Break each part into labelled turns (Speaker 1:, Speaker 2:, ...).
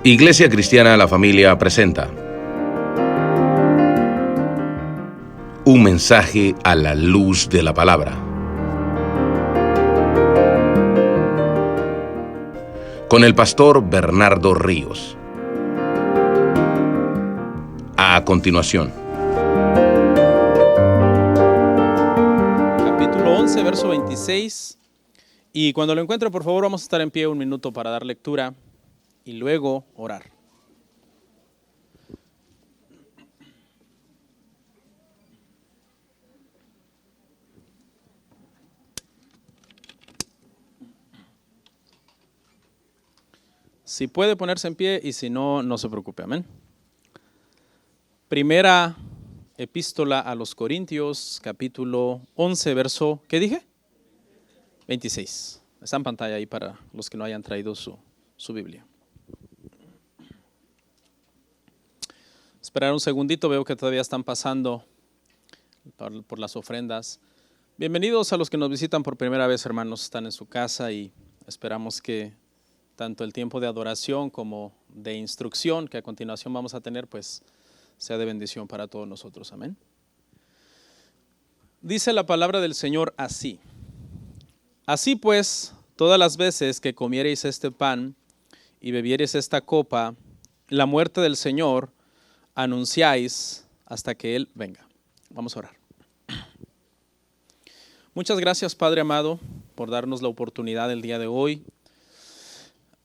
Speaker 1: Iglesia Cristiana La Familia presenta un mensaje a la luz de la palabra. Con el pastor Bernardo Ríos. A continuación.
Speaker 2: Capítulo 11, verso 26. Y cuando lo encuentre, por favor, vamos a estar en pie un minuto para dar lectura y luego orar. Si puede ponerse en pie y si no, no se preocupe, amén. Primera epístola a los Corintios, capítulo 11, verso, ¿qué dije? 26. Está en pantalla ahí para los que no hayan traído su Biblia. Esperar un segundito, veo que todavía están pasando por las ofrendas. Bienvenidos a los que nos visitan por primera vez, hermanos, están en su casa y esperamos que tanto el tiempo de adoración como de instrucción que a continuación vamos a tener, pues sea de bendición para todos nosotros, amén. Dice la palabra del Señor así: así pues, todas las veces que comiereis este pan y bebiereis esta copa, la muerte del Señor anunciáis hasta que Él venga. Vamos a orar. Muchas gracias, Padre amado, por darnos la oportunidad el día de hoy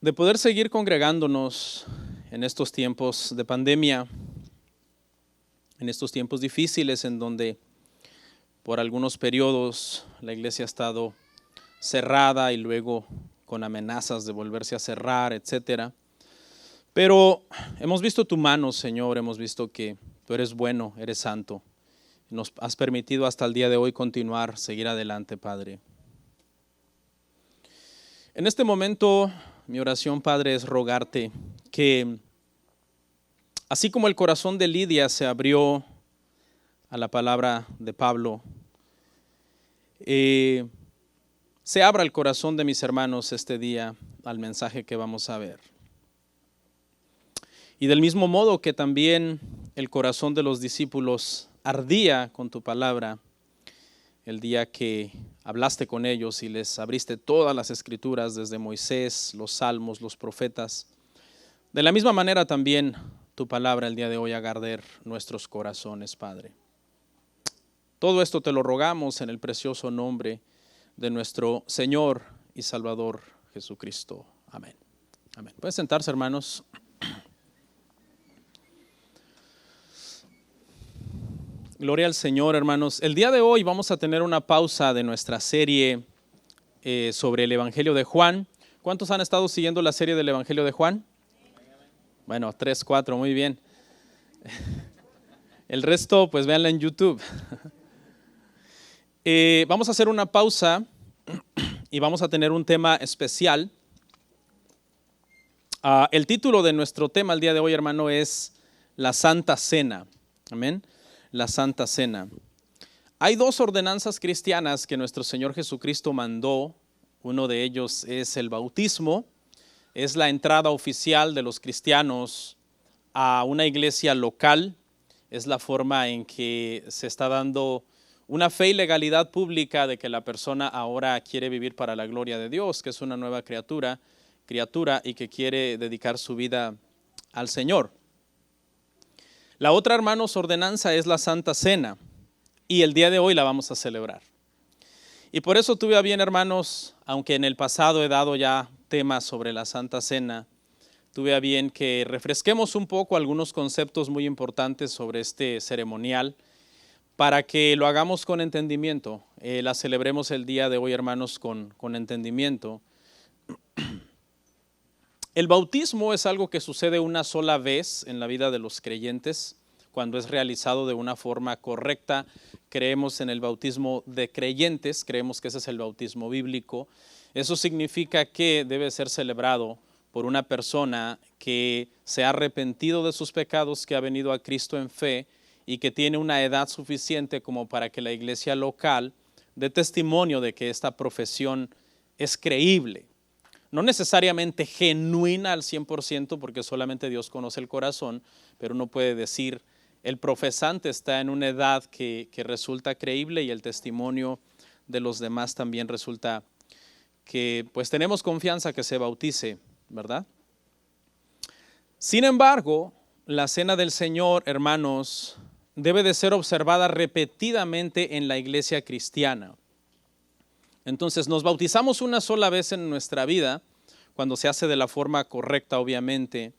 Speaker 2: de poder seguir congregándonos en estos tiempos de pandemia, en estos tiempos difíciles en donde por algunos periodos la iglesia ha estado cerrada y luego con amenazas de volverse a cerrar, etcétera. Pero hemos visto tu mano, Señor, hemos visto que tú eres bueno, eres santo. Nos has permitido hasta el día de hoy continuar, seguir adelante, Padre. En este momento, mi oración, Padre, es rogarte que, así como el corazón de Lidia se abrió a la palabra de Pablo, se abra el corazón de mis hermanos este día al mensaje que vamos a ver. Y del mismo modo que también el corazón de los discípulos ardía con tu palabra el día que hablaste con ellos y les abriste todas las escrituras desde Moisés, los salmos, los profetas. De la misma manera también tu palabra el día de hoy haga arder nuestros corazones, Padre. Todo esto te lo rogamos en el precioso nombre de nuestro Señor y Salvador Jesucristo. Amén. Amén. Pueden sentarse, hermanos. Gloria al Señor, hermanos. El día de hoy vamos a tener una pausa de nuestra serie sobre el Evangelio de Juan. ¿Cuántos han estado siguiendo la serie del Evangelio de Juan? Bueno, 3, 4, muy bien. El resto, pues véanla en YouTube. Vamos a hacer una pausa y vamos a tener un tema especial. El título de nuestro tema el día de hoy, hermano, es la Santa Cena. Amén. La Santa Cena. Hay dos ordenanzas cristianas que nuestro Señor Jesucristo mandó. Uno de ellos es el bautismo. Es la entrada oficial de los cristianos a una iglesia local. Es la forma en que se está dando una fe y legalidad pública de que la persona ahora quiere vivir para la gloria de Dios, que es una nueva criatura y que quiere dedicar su vida al Señor. La otra, hermanos, ordenanza es la Santa Cena y el día de hoy la vamos a celebrar. Y por eso tuve a bien, hermanos, aunque en el pasado he dado ya temas sobre la Santa Cena, tuve a bien que refresquemos un poco algunos conceptos muy importantes sobre este ceremonial para que lo hagamos con entendimiento. La celebremos el día de hoy, hermanos, con entendimiento. El bautismo es algo que sucede una sola vez en la vida de los creyentes. Cuando es realizado de una forma correcta, creemos en el bautismo de creyentes, creemos que ese es el bautismo bíblico. Eso significa que debe ser celebrado por una persona que se ha arrepentido de sus pecados, que ha venido a Cristo en fe y que tiene una edad suficiente como para que la iglesia local dé testimonio de que esta profesión es creíble. no necesariamente genuina al 100%, porque solamente Dios conoce el corazón, pero uno puede decir, el profesante está en una edad que resulta creíble y el testimonio de los demás también resulta que pues tenemos confianza que se bautice, ¿verdad? Sin embargo, la cena del Señor, hermanos, debe de ser observada repetidamente en la iglesia cristiana. Entonces, nos bautizamos una sola vez en nuestra vida, cuando se hace de la forma correcta, obviamente,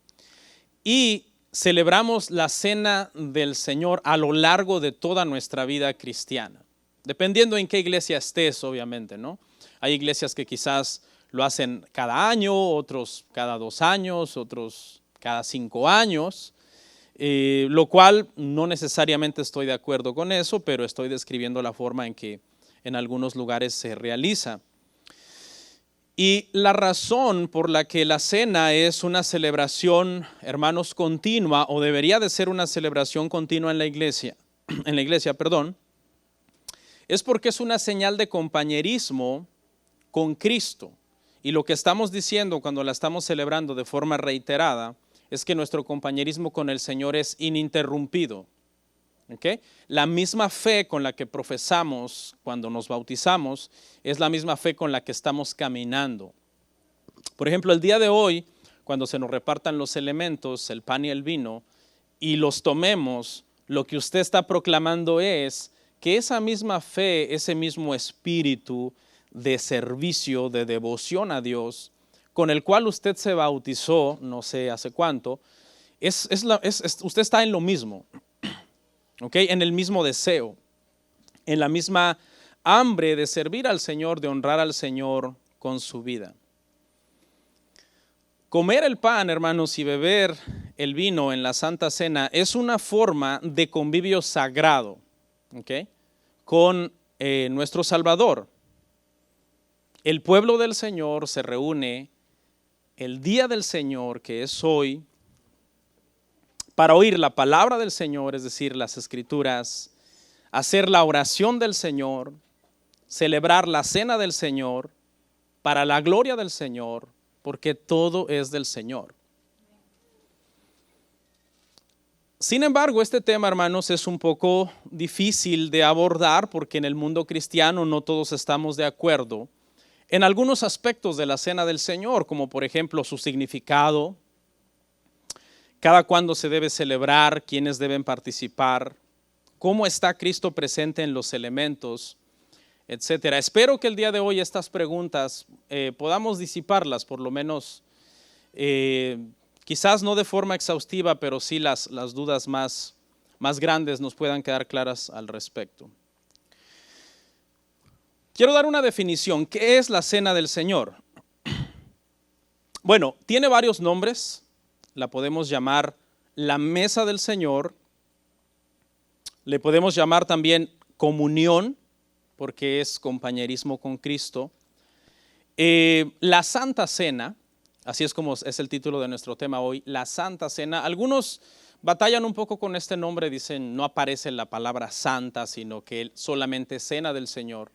Speaker 2: y celebramos la cena del Señor a lo largo de toda nuestra vida cristiana, dependiendo en qué iglesia estés, obviamente, ¿no? Hay iglesias que quizás lo hacen cada año, otros cada 2 años, otros cada 5 años, lo cual no necesariamente estoy de acuerdo con eso, pero estoy describiendo la forma en que en algunos lugares se realiza. Y la razón por la que la cena es una celebración, hermanos, continua, o debería de ser una celebración continua en la iglesia, es porque es una señal de compañerismo con Cristo. Y lo que estamos diciendo cuando la estamos celebrando de forma reiterada es que nuestro compañerismo con el Señor es ininterrumpido. ¿Okay? La misma fe con la que profesamos cuando nos bautizamos es la misma fe con la que estamos caminando. Por ejemplo, el día de hoy, cuando se nos repartan los elementos, el pan y el vino, y los tomemos, lo que usted está proclamando es que esa misma fe, ese mismo espíritu de servicio, de devoción a Dios, con el cual usted se bautizó, no sé hace cuánto, usted está en lo mismo. Okay, en el mismo deseo, en la misma hambre de servir al Señor, de honrar al Señor con su vida. Comer el pan, hermanos, y beber el vino en la Santa Cena es una forma de convivio sagrado, okay, con nuestro Salvador. El pueblo del Señor se reúne el día del Señor, que es hoy, para oír la palabra del Señor, es decir, las Escrituras, hacer la oración del Señor, celebrar la cena del Señor, para la gloria del Señor, porque todo es del Señor. Sin embargo, este tema, hermanos, es un poco difícil de abordar porque en el mundo cristiano no todos estamos de acuerdo en algunos aspectos de la cena del Señor, como por ejemplo su significado, cada cuándo se debe celebrar, quiénes deben participar, cómo está Cristo presente en los elementos, etcétera. Espero que el día de hoy estas preguntas podamos disiparlas, por lo menos, quizás no de forma exhaustiva, pero sí las dudas más grandes nos puedan quedar claras al respecto. Quiero dar una definición. ¿Qué es la cena del Señor? Bueno, tiene varios nombres. La podemos llamar la mesa del Señor, le podemos llamar también comunión, porque es compañerismo con Cristo. La Santa Cena, así es como es el título de nuestro tema hoy, la Santa Cena. Algunos batallan un poco con este nombre, dicen no aparece la palabra santa, sino que solamente cena del Señor.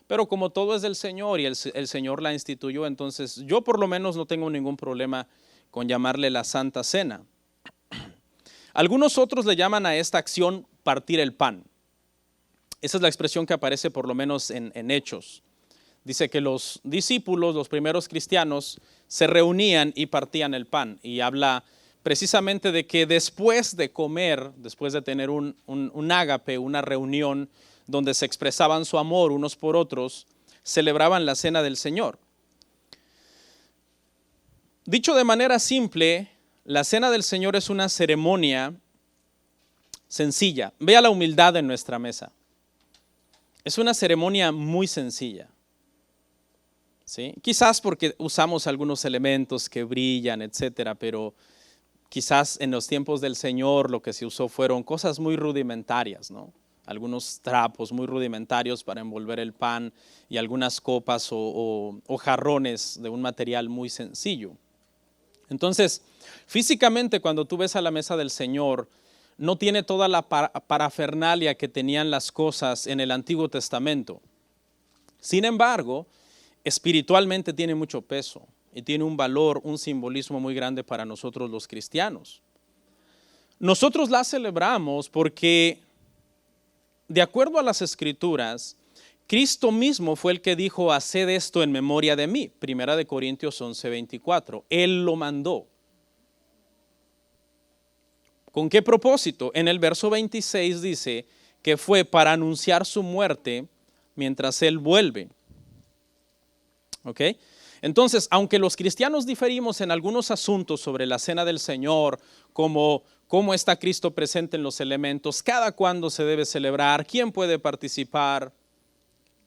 Speaker 2: Pero como todo es del Señor y el Señor la instituyó, entonces yo por lo menos no tengo ningún problema con llamarle la Santa Cena. Algunos otros le llaman a esta acción partir el pan. Esa es la expresión que aparece por lo menos en Hechos. Dice que los discípulos, los primeros cristianos, se reunían y partían el pan. Y habla precisamente de que después de comer, después de tener un ágape, una reunión donde se expresaban su amor unos por otros, celebraban la cena del Señor. Dicho de manera simple, la cena del Señor es una ceremonia sencilla. Vea la humildad en nuestra mesa. Es una ceremonia muy sencilla. ¿Sí? Quizás porque usamos algunos elementos que brillan, etcétera, pero quizás en los tiempos del Señor lo que se usó fueron cosas muy rudimentarias, ¿no? Algunos trapos muy rudimentarios para envolver el pan y algunas copas o jarrones de un material muy sencillo. Entonces, físicamente cuando tú ves a la mesa del Señor, no tiene toda la parafernalia que tenían las cosas en el Antiguo Testamento. Sin embargo, espiritualmente tiene mucho peso. y tiene un valor, un simbolismo muy grande para nosotros los cristianos. Nosotros la celebramos porque, de acuerdo a las Escrituras, Cristo mismo fue el que dijo: haced esto en memoria de mí. Primera de Corintios 11:24. Él lo mandó. ¿Con qué propósito? En el verso 26 dice que fue para anunciar su muerte mientras Él vuelve. ¿Ok? Entonces, aunque los cristianos diferimos en algunos asuntos sobre la cena del Señor, como cómo está Cristo presente en los elementos, cada cuándo se debe celebrar, quién puede participar,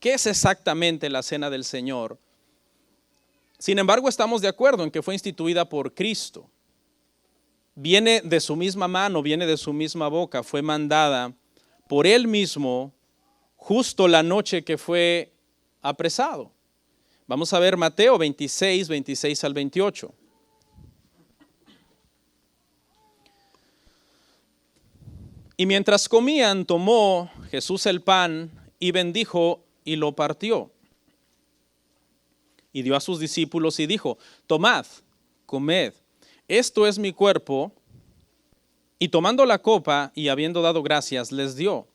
Speaker 2: qué es exactamente la cena del Señor, sin embargo, estamos de acuerdo en que fue instituida por Cristo. Viene de su misma mano, viene de su misma boca, fue mandada por Él mismo justo la noche que fue apresado. Vamos a ver Mateo 26 al 28. Y mientras comían, tomó Jesús el pan y bendijo y lo partió. Y dio a sus discípulos y dijo: tomad, comed, esto es mi cuerpo. Y tomando la copa y habiendo dado gracias, les dio,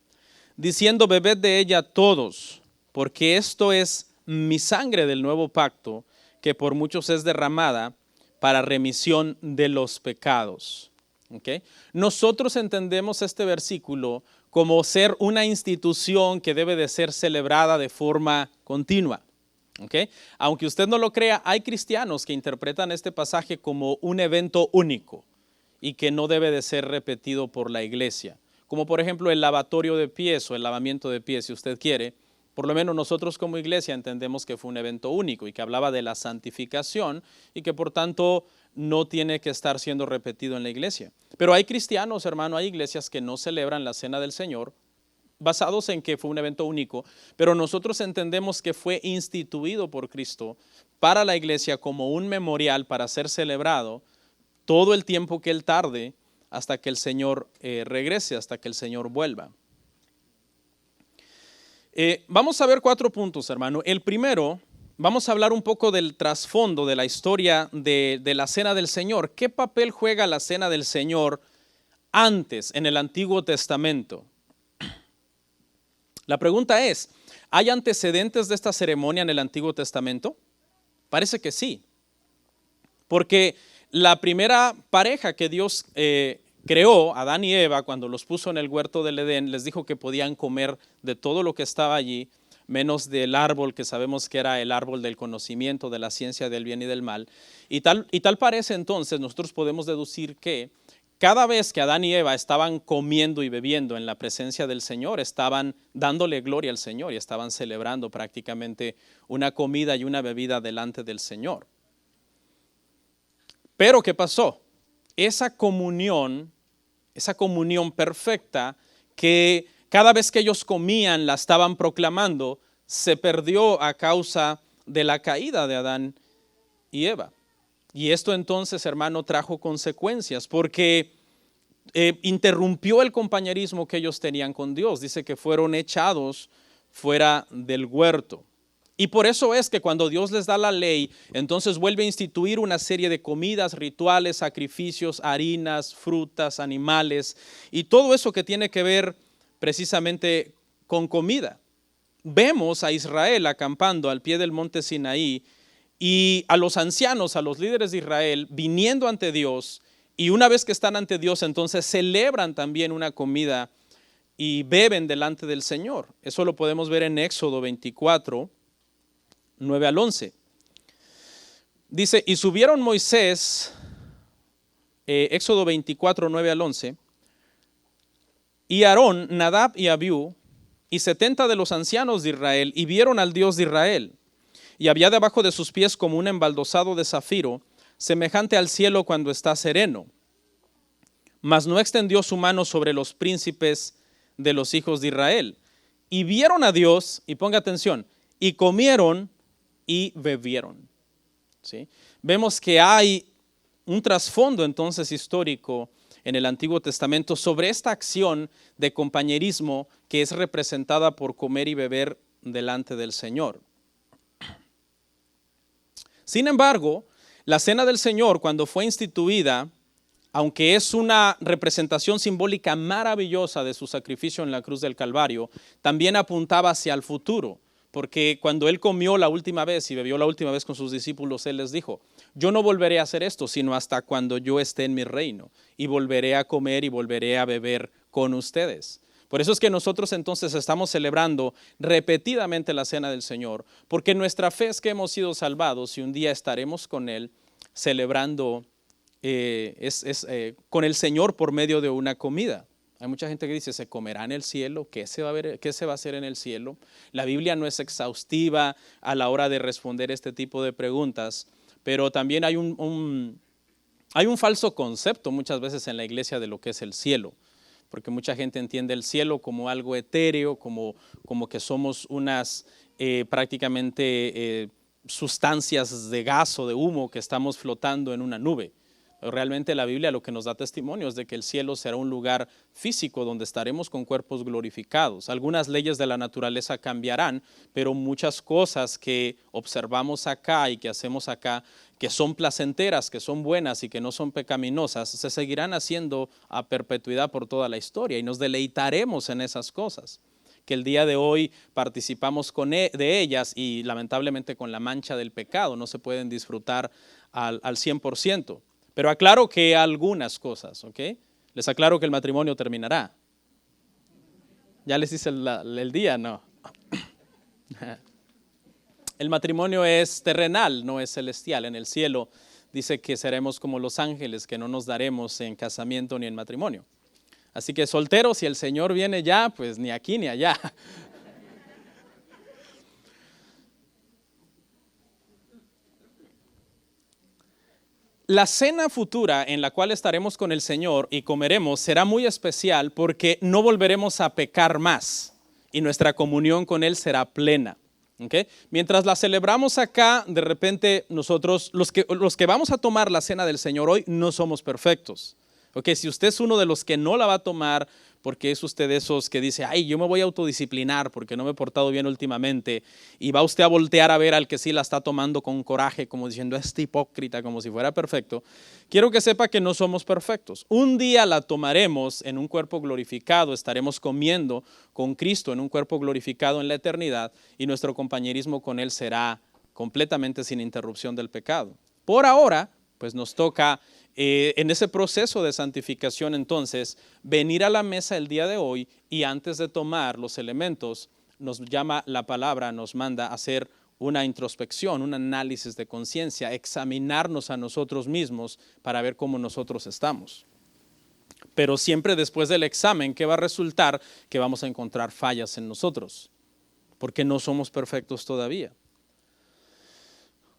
Speaker 2: diciendo: bebed de ella todos, porque esto es mi sangre del nuevo pacto, que por muchos es derramada para remisión de los pecados. ¿Okay? Nosotros entendemos este versículo como ser una institución que debe de ser celebrada de forma continua. ¿Okay? Aunque usted no lo crea, hay cristianos que interpretan este pasaje como un evento único y que no debe de ser repetido por la iglesia. Como por ejemplo el lavatorio de pies o el lavamiento de pies, si usted quiere. Por lo menos nosotros como iglesia entendemos que fue un evento único y que hablaba de la santificación y que por tanto no tiene que estar siendo repetido en la iglesia. Pero hay cristianos, hermano, hay iglesias que no celebran la cena del Señor basados en que fue un evento único, pero nosotros entendemos que fue instituido por Cristo para la iglesia como un memorial para ser celebrado todo el tiempo que Él tarde hasta que el Señor regrese, hasta que el Señor vuelva. Vamos a ver 4 puntos, hermano. El primero, vamos a hablar un poco del trasfondo de la historia de la cena del Señor. ¿Qué papel juega la cena del Señor antes, en el Antiguo Testamento? La pregunta es, ¿hay antecedentes de esta ceremonia en el Antiguo Testamento? Parece que sí, porque la primera pareja que Dios creó, Adán y Eva, cuando los puso en el huerto del Edén, les dijo que podían comer de todo lo que estaba allí, menos del árbol que sabemos que era el árbol del conocimiento, de la ciencia del bien y del mal. Y tal parece entonces, nosotros podemos deducir que cada vez que Adán y Eva estaban comiendo y bebiendo en la presencia del Señor, estaban dándole gloria al Señor y estaban celebrando prácticamente una comida y una bebida delante del Señor. Pero ¿qué pasó? Esa comunión perfecta que cada vez que ellos comían la estaban proclamando, se perdió a causa de la caída de Adán y Eva. Y esto entonces, hermano, trajo consecuencias porque interrumpió el compañerismo que ellos tenían con Dios. Dice que fueron echados fuera del huerto. Y por eso es que cuando Dios les da la ley, entonces vuelve a instituir una serie de comidas, rituales, sacrificios, harinas, frutas, animales y todo eso que tiene que ver precisamente con comida. Vemos a Israel acampando al pie del monte Sinaí y a los ancianos, a los líderes de Israel, viniendo ante Dios, y una vez que están ante Dios, entonces celebran también una comida y beben delante del Señor. Eso lo podemos ver en Éxodo 24, 9 al 11. Dice, y subieron Moisés, Éxodo 24, 9 al 11, y Aarón, Nadab y Abiú, y 70 de los ancianos de Israel, y vieron al Dios de Israel. Y había debajo de sus pies como un embaldosado de zafiro, semejante al cielo cuando está sereno. Mas no extendió su mano sobre los príncipes de los hijos de Israel. Y vieron a Dios, y ponga atención, y comieron y bebieron. ¿Sí? Vemos que hay un trasfondo entonces histórico en el Antiguo Testamento sobre esta acción de compañerismo que es representada por comer y beber delante del Señor. Sin embargo, La cena del Señor, cuando fue instituida, aunque es una representación simbólica maravillosa de su sacrificio en la cruz del Calvario, también apuntaba hacia el futuro, porque cuando Él comió la última vez y bebió la última vez con sus discípulos, Él les dijo: yo no volveré a hacer esto, sino hasta cuando yo esté en mi reino, y volveré a comer y volveré a beber con ustedes. Por eso es que nosotros entonces estamos celebrando repetidamente la cena del Señor, porque nuestra fe es que hemos sido salvados y un día estaremos con Él celebrando con el Señor por medio de una comida. Hay mucha gente que dice: ¿se comerá en el cielo? ¿Qué se va a hacer en el cielo? La Biblia no es exhaustiva a la hora de responder este tipo de preguntas, pero también hay un falso concepto muchas veces en la iglesia de lo que es el cielo, porque mucha gente entiende el cielo como algo etéreo, como que somos unas prácticamente sustancias de gas o de humo que estamos flotando en una nube. Pero realmente la Biblia lo que nos da testimonio es de que el cielo será un lugar físico donde estaremos con cuerpos glorificados. Algunas leyes de la naturaleza cambiarán, pero muchas cosas que observamos acá y que hacemos acá, que son placenteras, que son buenas y que no son pecaminosas, se seguirán haciendo a perpetuidad por toda la historia y nos deleitaremos en esas cosas, que el día de hoy participamos de ellas y lamentablemente con la mancha del pecado no se pueden disfrutar al 100%. Pero aclaro que algunas cosas, ¿ok? Les aclaro que el matrimonio terminará. ¿Ya les hice el día? No. El matrimonio es terrenal, no es celestial. En el cielo dice que seremos como los ángeles, que no nos daremos en casamiento ni en matrimonio. Así que solteros, si el Señor viene ya, pues ni aquí ni allá. La cena futura en la cual estaremos con el Señor y comeremos será muy especial porque no volveremos a pecar más y nuestra comunión con Él será plena. ¿Okay? Mientras la celebramos acá, de repente nosotros, los que vamos a tomar la cena del Señor hoy, no somos perfectos. Okay, si usted es uno de los que no la va a tomar porque es usted de esos que dice: ay, yo me voy a autodisciplinar porque no me he portado bien últimamente, y va usted a voltear a ver al que sí la está tomando con coraje, como diciendo: este hipócrita, como si fuera perfecto. Quiero que sepa que no somos perfectos. Un día la tomaremos en un cuerpo glorificado, estaremos comiendo con Cristo en un cuerpo glorificado en la eternidad y nuestro compañerismo con Él será completamente sin interrupción del pecado. Por ahora, pues nos toca en ese proceso de santificación entonces venir a la mesa el día de hoy y antes de tomar los elementos nos llama la palabra, nos manda a hacer una introspección, un análisis de conciencia, examinarnos a nosotros mismos para ver cómo nosotros estamos. Pero siempre después del examen, ¿qué va a resultar? Que vamos a encontrar fallas en nosotros, porque no somos perfectos todavía.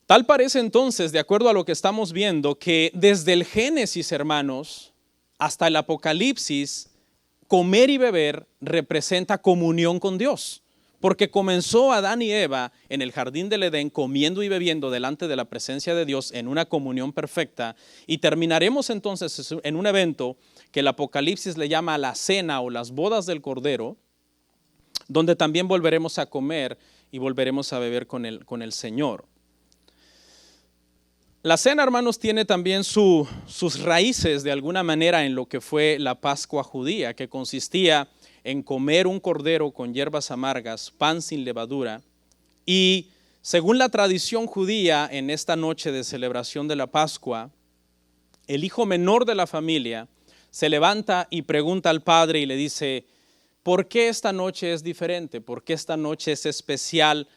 Speaker 2: Tal parece entonces, de acuerdo a lo que estamos viendo, que desde el Génesis, hermanos, hasta el Apocalipsis, comer y beber representa comunión con Dios. Porque comenzó Adán y Eva en el jardín del Edén comiendo y bebiendo delante de la presencia de Dios en una comunión perfecta. Y terminaremos entonces en un evento que el Apocalipsis le llama la cena o las bodas del Cordero, donde también volveremos a comer y volveremos a beber con el Señor. La cena, hermanos, tiene también sus raíces de alguna manera en lo que fue la Pascua judía, que consistía en comer un cordero con hierbas amargas, pan sin levadura. Y según la tradición judía, en esta noche de celebración de la Pascua, el hijo menor de la familia se levanta y pregunta al padre y le dice: ¿por qué esta noche es diferente? ¿Por qué esta noche es especial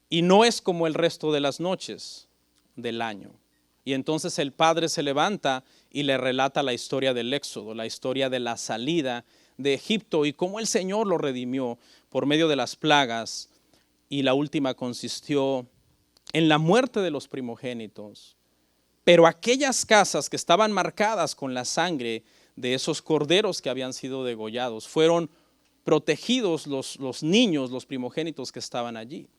Speaker 2: y no es como el resto de las noches del año? Y entonces el padre se levanta y le relata la historia del Éxodo, la historia de la salida de Egipto y cómo el Señor lo redimió por medio de las plagas, y la última consistió en la muerte de los primogénitos. Pero aquellas casas que estaban marcadas con la sangre de esos corderos que habían sido degollados, fueron protegidos los niños, los primogénitos que estaban allí.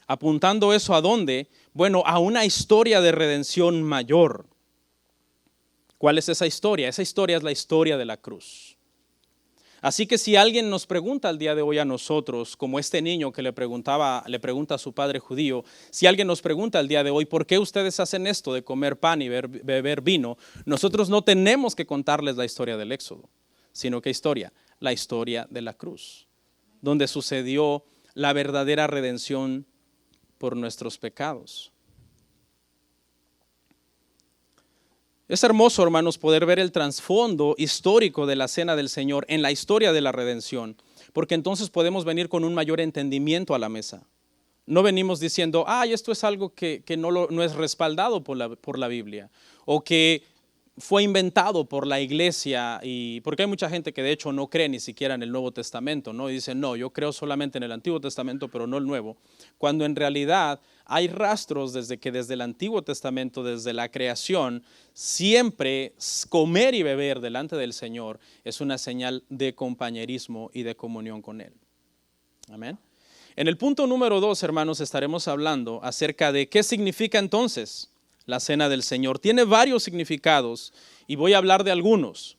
Speaker 2: Apuntando eso ¿a dónde? Bueno, a una historia de redención mayor. ¿Cuál es esa historia? Esa historia es la historia de la cruz. Así que si alguien nos pregunta el día de hoy a nosotros, como este niño que le pregunta a su padre judío, si alguien nos pregunta el día de hoy, ¿por qué ustedes hacen esto de comer pan y beber vino? Nosotros no tenemos que contarles la historia del Éxodo, sino ¿qué historia? La historia de la cruz, donde sucedió la verdadera redención por nuestros pecados. Es hermoso, hermanos, poder ver el trasfondo histórico de la cena del Señor en la historia de la redención, porque entonces podemos venir con un mayor entendimiento a la mesa. No venimos diciendo, esto es algo que no es respaldado por la Biblia, o que fue inventado por la iglesia, porque hay mucha gente que de hecho no cree ni siquiera en el Nuevo Testamento, ¿no? Y dice, no, yo creo solamente en el Antiguo Testamento, pero no el Nuevo, cuando en realidad hay rastros desde el Antiguo Testamento, desde la creación, siempre comer y beber delante del Señor es una señal de compañerismo y de comunión con Él. Amén. En el punto número 2, hermanos, estaremos hablando acerca de qué significa entonces la cena del Señor. Tiene varios significados y voy a hablar de algunos.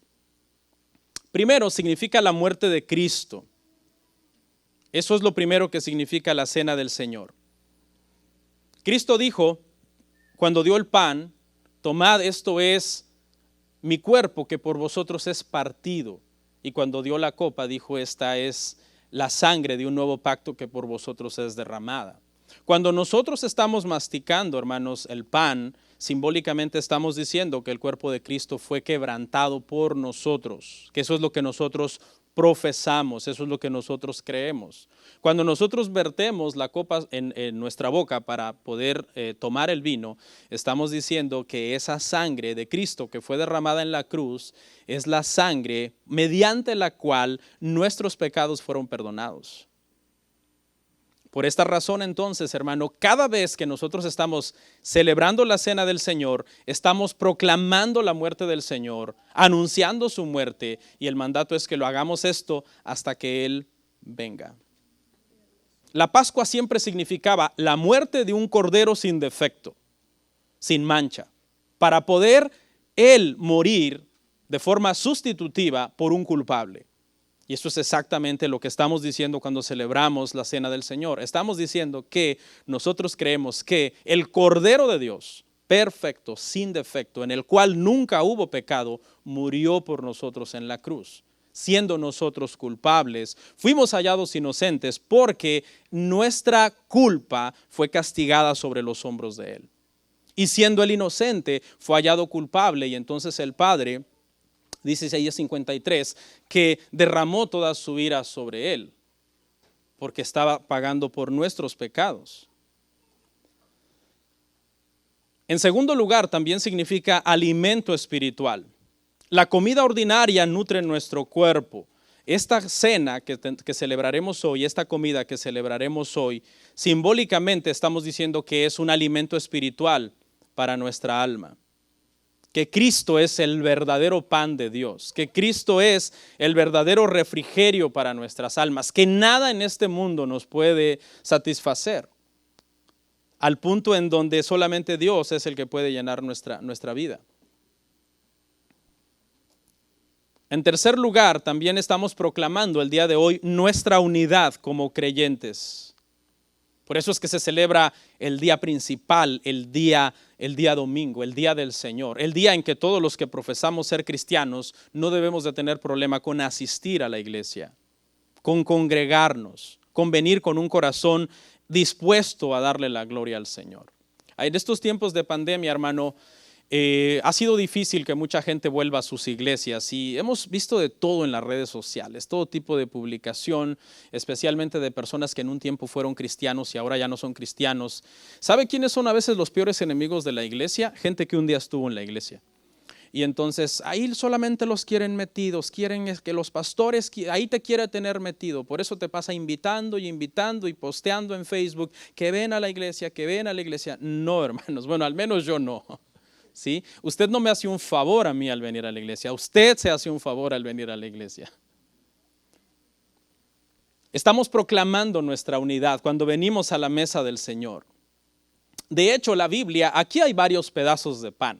Speaker 2: Primero, significa la muerte de Cristo. Eso es lo primero que significa la cena del Señor. Cristo dijo, cuando dio el pan, tomad, esto es mi cuerpo que por vosotros es partido. Y cuando dio la copa, dijo, esta es la sangre de un nuevo pacto que por vosotros es derramada. Cuando nosotros estamos masticando, hermanos, el pan, simbólicamente estamos diciendo que el cuerpo de Cristo fue quebrantado por nosotros, que eso es lo que nosotros profesamos, eso es lo que nosotros creemos. Cuando nosotros vertemos la copa en nuestra boca para poder tomar el vino, estamos diciendo que esa sangre de Cristo que fue derramada en la cruz es la sangre mediante la cual nuestros pecados fueron perdonados. Por esta razón entonces, hermano, cada vez que nosotros estamos celebrando la cena del Señor, estamos proclamando la muerte del Señor, anunciando su muerte, y el mandato es que lo hagamos esto hasta que Él venga. La Pascua siempre significaba la muerte de un cordero sin defecto, sin mancha, para poder Él morir de forma sustitutiva por un culpable. Y eso es exactamente lo que estamos diciendo cuando celebramos la cena del Señor. Estamos diciendo que nosotros creemos que el Cordero de Dios, perfecto, sin defecto, en el cual nunca hubo pecado, murió por nosotros en la cruz. Siendo nosotros culpables, fuimos hallados inocentes porque nuestra culpa fue castigada sobre los hombros de Él. Y siendo Él inocente, fue hallado culpable, y entonces el Padre, dice Isaías 53, que derramó toda su ira sobre Él, porque estaba pagando por nuestros pecados. En segundo lugar, también significa alimento espiritual. La comida ordinaria nutre nuestro cuerpo. Esta cena que celebraremos hoy, esta comida que celebraremos hoy, simbólicamente estamos diciendo que es un alimento espiritual para nuestra alma. Que Cristo es el verdadero pan de Dios, que Cristo es el verdadero refrigerio para nuestras almas, que nada en este mundo nos puede satisfacer, al punto en donde solamente Dios es el que puede llenar nuestra vida. En tercer lugar, también estamos proclamando el día de hoy nuestra unidad como creyentes. Por eso es que se celebra el día principal, el día domingo, el día del Señor, el día en que todos los que profesamos ser cristianos no debemos de tener problema con asistir a la iglesia, con congregarnos, con venir con un corazón dispuesto a darle la gloria al Señor. En estos tiempos de pandemia, hermano, ha sido difícil que mucha gente vuelva a sus iglesias, y hemos visto de todo en las redes sociales, todo tipo de publicación, especialmente de personas que en un tiempo fueron cristianos y ahora ya no son cristianos. ¿Sabe quiénes son a veces los peores enemigos de la iglesia? Gente que un día estuvo en la iglesia. Y entonces ahí solamente los quieren metidos, quieren que los pastores, ahí te quiere tener metido. Por eso te pasa invitando y posteando en Facebook que ven a la iglesia, que ven a la iglesia. No, hermanos, bueno, al menos yo no. ¿Sí? Usted no me hace un favor a mí al venir a la iglesia, usted se hace un favor al venir a la iglesia. Estamos proclamando nuestra unidad cuando venimos a la mesa del Señor. De hecho, la Biblia, aquí hay varios pedazos de pan.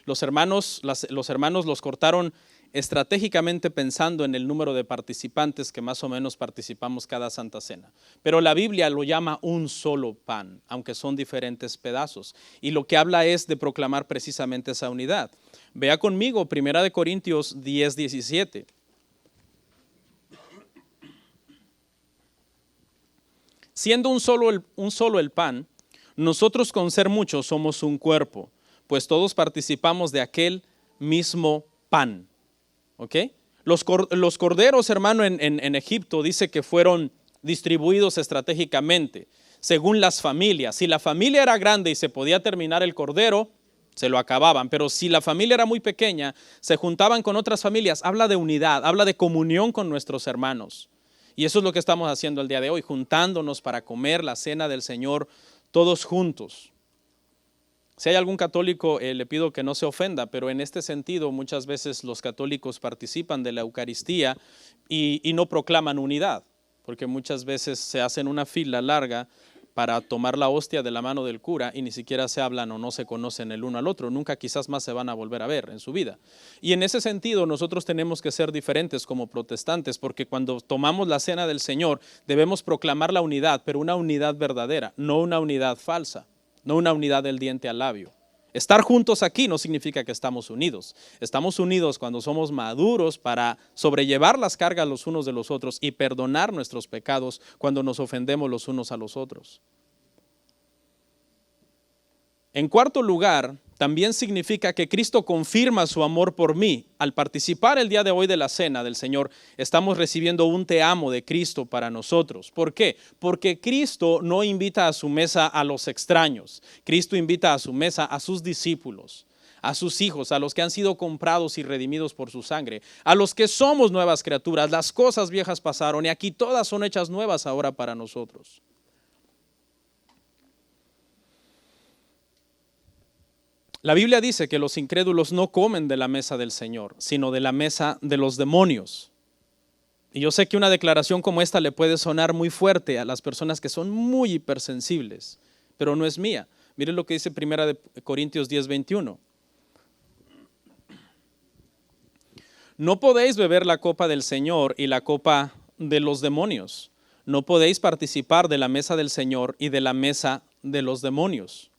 Speaker 2: Los hermanos los cortaron estratégicamente pensando en el número de participantes que más o menos participamos cada Santa Cena. Pero la Biblia lo llama un solo pan, aunque son diferentes pedazos. Y lo que habla es de proclamar precisamente esa unidad. Vea conmigo 1 Corintios 10, 17. Siendo un solo el pan, nosotros con ser muchos somos un cuerpo, pues todos participamos de aquel mismo pan. ¿Ok? Los corderos, hermano, en Egipto dice que fueron distribuidos estratégicamente, según las familias. Si la familia era grande y se podía terminar el cordero, se lo acababan. Pero si la familia era muy pequeña, se juntaban con otras familias. Habla de unidad, habla de comunión con nuestros hermanos. Y eso es lo que estamos haciendo el día de hoy, juntándonos para comer la cena del Señor todos juntos. Si hay algún católico, le pido que no se ofenda, pero en este sentido muchas veces los católicos participan de la Eucaristía y no proclaman unidad, porque muchas veces se hacen una fila larga para tomar la hostia de la mano del cura y ni siquiera se hablan o no se conocen el uno al otro, nunca quizás más se van a volver a ver en su vida. Y en ese sentido nosotros tenemos que ser diferentes como protestantes, porque cuando tomamos la cena del Señor debemos proclamar la unidad, pero una unidad verdadera, no una unidad falsa, no una unidad del diente al labio. Estar juntos aquí no significa que estamos unidos. Estamos unidos cuando somos maduros para sobrellevar las cargas los unos de los otros y perdonar nuestros pecados cuando nos ofendemos los unos a los otros. En cuarto lugar, también significa que Cristo confirma su amor por mí. Al participar el día de hoy de la cena del Señor, estamos recibiendo un te amo de Cristo para nosotros. ¿Por qué? Porque Cristo no invita a su mesa a los extraños. Cristo invita a su mesa a sus discípulos, a sus hijos, a los que han sido comprados y redimidos por su sangre, a los que somos nuevas criaturas. Las cosas viejas pasaron y aquí todas son hechas nuevas ahora para nosotros. La Biblia dice que los incrédulos no comen de la mesa del Señor, sino de la mesa de los demonios. Y yo sé que una declaración como esta le puede sonar muy fuerte a las personas que son muy hipersensibles, pero no es mía. Miren lo que dice 1 Corintios 10, 21. No podéis beber la copa del Señor y la copa de los demonios. No podéis participar de la mesa del Señor y de la mesa de los demonios.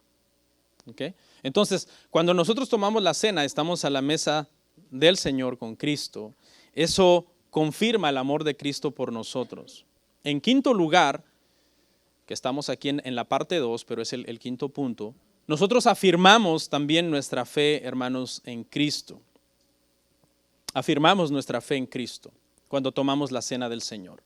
Speaker 2: ¿Okay? Entonces, cuando nosotros tomamos la cena, estamos a la mesa del Señor con Cristo. Eso confirma el amor de Cristo por nosotros. En quinto lugar, que estamos aquí en la parte 2, pero es el quinto punto, nosotros afirmamos también nuestra fe, hermanos, en Cristo. Afirmamos nuestra fe en Cristo cuando tomamos la cena del Señor.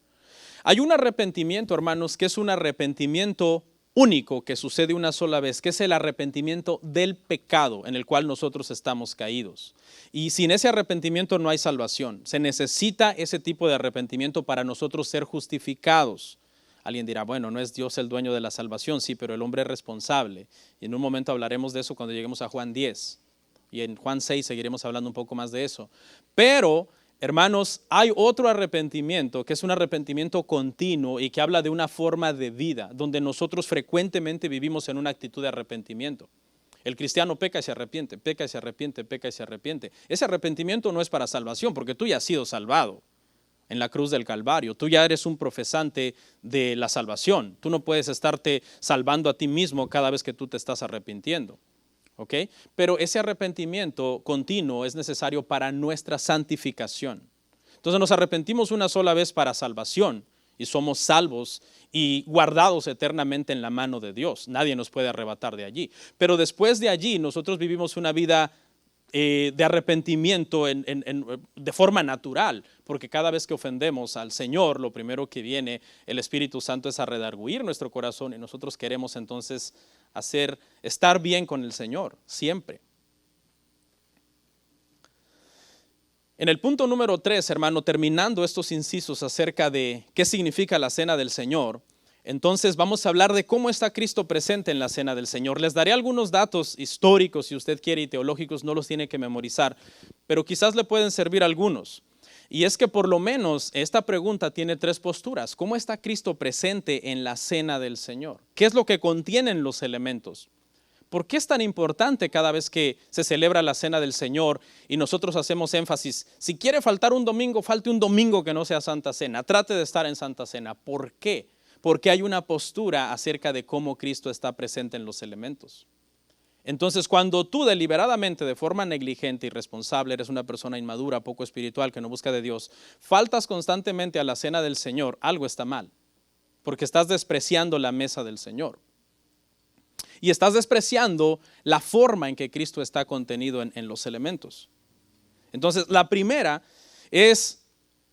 Speaker 2: Hay un arrepentimiento, hermanos, que es un arrepentimiento único que sucede una sola vez, que es el arrepentimiento del pecado en el cual nosotros estamos caídos. Y sin ese arrepentimiento no hay salvación. Se necesita ese tipo de arrepentimiento para nosotros ser justificados. Alguien dirá, bueno, no es Dios el dueño de la salvación, sí, pero el hombre es responsable. Y en un momento hablaremos de eso cuando lleguemos a Juan 10. Y en Juan 6 seguiremos hablando un poco más de eso. Pero hermanos, hay otro arrepentimiento que es un arrepentimiento continuo y que habla de una forma de vida, donde nosotros frecuentemente vivimos en una actitud de arrepentimiento. El cristiano peca y se arrepiente, peca y se arrepiente, peca y se arrepiente. Ese arrepentimiento no es para salvación, porque tú ya has sido salvado en la cruz del Calvario. Tú ya eres un profesante de la salvación. Tú no puedes estarte salvando a ti mismo cada vez que tú te estás arrepintiendo. ¿Okay? Pero ese arrepentimiento continuo es necesario para nuestra santificación. Entonces nos arrepentimos una sola vez para salvación y somos salvos y guardados eternamente en la mano de Dios. Nadie nos puede arrebatar de allí. Pero después de allí nosotros vivimos una vida de arrepentimiento de forma natural, porque cada vez que ofendemos al Señor, lo primero que viene el Espíritu Santo es a redarguir nuestro corazón y nosotros queremos entonces estar bien con el Señor, siempre. En el punto número 3, hermano, terminando estos incisos acerca de qué significa la cena del Señor, entonces vamos a hablar de cómo está Cristo presente en la cena del Señor. Les daré algunos datos históricos, si usted quiere, y teológicos, no los tiene que memorizar, pero quizás le pueden servir algunos. Y es que por lo menos esta pregunta tiene 3 posturas. ¿Cómo está Cristo presente en la cena del Señor? ¿Qué es lo que contienen los elementos? ¿Por qué es tan importante cada vez que se celebra la Cena del Señor y nosotros hacemos énfasis? Si quiere faltar un domingo, falte un domingo que no sea Santa Cena. Trate de estar en Santa Cena. ¿Por qué? Porque hay una postura acerca de cómo Cristo está presente en los elementos. Entonces, cuando tú deliberadamente, de forma negligente, irresponsable, eres una persona inmadura, poco espiritual, que no busca de Dios, faltas constantemente a la Cena del Señor, algo está mal, porque estás despreciando la mesa del Señor. Y estás despreciando la forma en que Cristo está contenido en los elementos. Entonces, la primera es,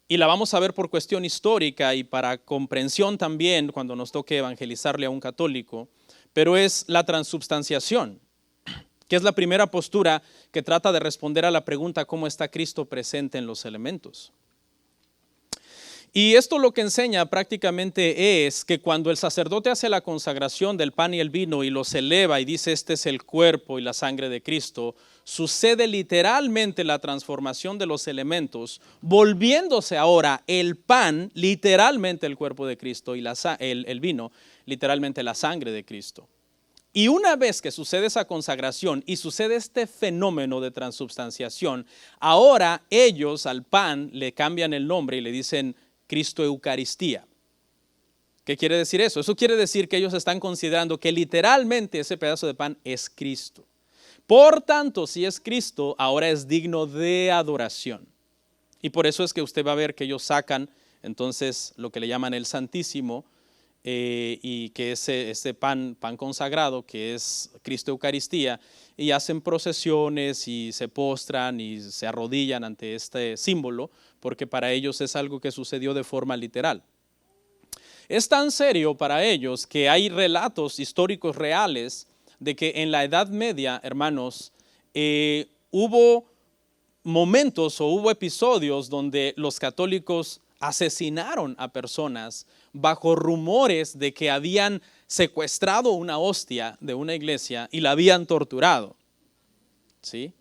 Speaker 2: y la vamos a ver por cuestión histórica y para comprensión también cuando nos toque evangelizarle a un católico, pero es la transubstanciación, que es la primera postura que trata de responder a la pregunta ¿cómo está Cristo presente en los elementos? Y esto lo que enseña prácticamente es que cuando el sacerdote hace la consagración del pan y el vino y los eleva y dice este es el cuerpo y la sangre de Cristo, sucede literalmente la transformación de los elementos, volviéndose ahora el pan literalmente el cuerpo de Cristo y el vino literalmente la sangre de Cristo. Y una vez que sucede esa consagración y sucede este fenómeno de transubstanciación, ahora ellos al pan le cambian el nombre y le dicen Cristo Eucaristía. ¿Qué quiere decir eso? Eso quiere decir que ellos están considerando que literalmente ese pedazo de pan es Cristo. Por tanto, si es Cristo, ahora es digno de adoración. Y por eso es que usted va a ver que ellos sacan entonces lo que le llaman el Santísimo, y que ese pan consagrado que es Cristo Eucaristía, y hacen procesiones y se postran y se arrodillan ante este símbolo porque para ellos es algo que sucedió de forma literal. Es tan serio para ellos que hay relatos históricos reales de que en la Edad Media, hermanos, hubo momentos o hubo episodios donde los católicos asesinaron a personas bajo rumores de que habían secuestrado una hostia de una iglesia y la habían torturado. ¿Sí?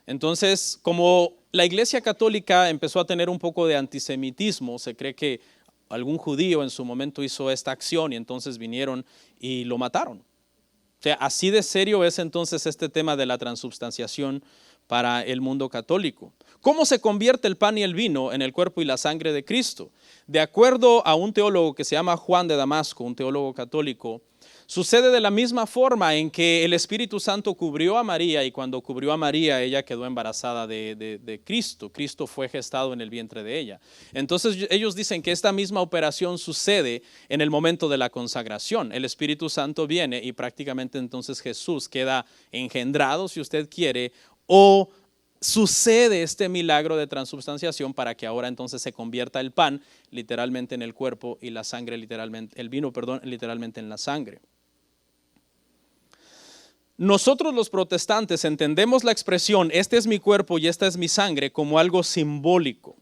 Speaker 2: Entonces, como la iglesia católica empezó a tener un poco de antisemitismo, se cree que algún judío en su momento hizo esta acción y entonces vinieron y lo mataron. O sea, así de serio es entonces este tema de la transubstanciación para el mundo católico. ¿Cómo se convierte el pan y el vino en el cuerpo y la sangre de Cristo? De acuerdo a un teólogo que se llama Juan de Damasco, un teólogo católico, sucede de la misma forma en que el Espíritu Santo cubrió a María y cuando cubrió a María ella quedó embarazada de Cristo. Cristo fue gestado en el vientre de ella. Entonces ellos dicen que esta misma operación sucede en el momento de la consagración. El Espíritu Santo viene y prácticamente entonces Jesús queda engendrado, si usted quiere, o sucede este milagro de transubstanciación para que ahora entonces se convierta el pan literalmente en el cuerpo y la sangre literalmente, el vino, perdón, literalmente en la sangre. Nosotros los protestantes entendemos la expresión este es mi cuerpo y esta es mi sangre como algo simbólico.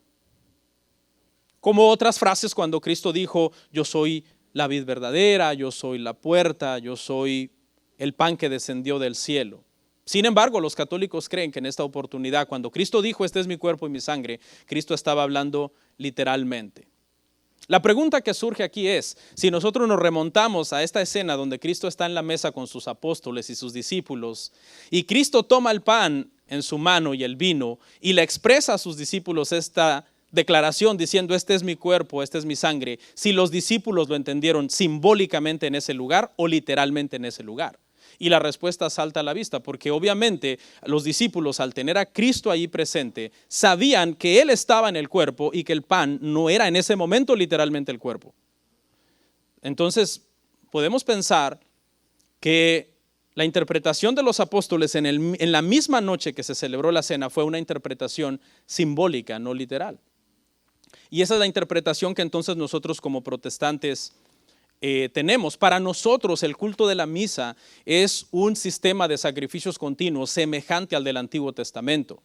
Speaker 2: Como otras frases cuando Cristo dijo yo soy la vid verdadera, yo soy la puerta, yo soy el pan que descendió del cielo. Sin embargo, los católicos creen que en esta oportunidad, cuando Cristo dijo, este es mi cuerpo y mi sangre, Cristo estaba hablando literalmente. La pregunta que surge aquí es, si nosotros nos remontamos a esta escena donde Cristo está en la mesa con sus apóstoles y sus discípulos, y Cristo toma el pan en su mano y el vino, y le expresa a sus discípulos esta declaración diciendo, este es mi cuerpo, esta es mi sangre, si los discípulos lo entendieron simbólicamente en ese lugar o literalmente en ese lugar. Y la respuesta salta a la vista, porque obviamente los discípulos al tener a Cristo ahí presente, sabían que Él estaba en el cuerpo y que el pan no era en ese momento literalmente el cuerpo. Entonces, podemos pensar que la interpretación de los apóstoles en la misma noche que se celebró la cena fue una interpretación simbólica, no literal. Y esa es la interpretación que entonces nosotros como protestantes tenemos. Para nosotros el culto de la misa es un sistema de sacrificios continuos semejante al del Antiguo Testamento.